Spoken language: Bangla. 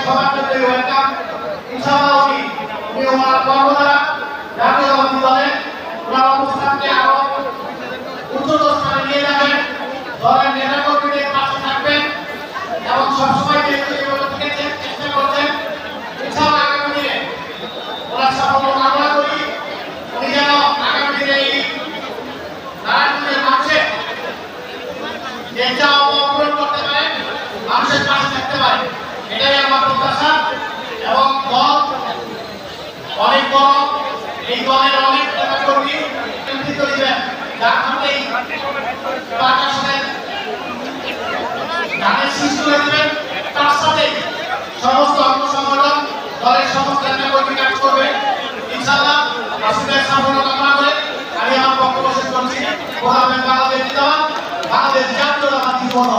সবার ক্ষেত্রে ওয়েলকাম। ইনশাআল্লাহ উনি ওনার কর্মধারা জাতীয়তাবাদী দলে ওনার অবস্থানকে আরো উচ্চতর স্থানে নিয়ে যাবেন, দলের নেতাকর্মীদের পাশে থাকবেন এবং সবসময় চেষ্টা করছেন। ইনশাআল্লাহ আগামী দিনে ওনার সাফল্য কামনা করি। উনি যেন আগামী দিনে এই নারায়ণগঞ্জের মানুষের যে চাওয়া পূরণ করতে পারেন, মানুষের পাশে থাকতে পারে, এটাই আমার প্রত্যাশা। এবং দল অনেক বড়, এই দলের অনেক নেতাকর্মী নেতৃত্ব দিবেন, যার মধ্যে ধানের সৃষ্টি হয়ে দেবেন। তার সাথে সমস্ত অঙ্গ সংগঠন দলের সমস্ত নেতাকর্মী কাজ করবে। ইনশাআল্লাহ আসলে সাফল্য কামনা করে আমি আমার বক্তব্য শেষ করছি। বাংলাদেশ জিন্দাবাদ, বাংলাদেশ জাতীয়তাবাদী দল।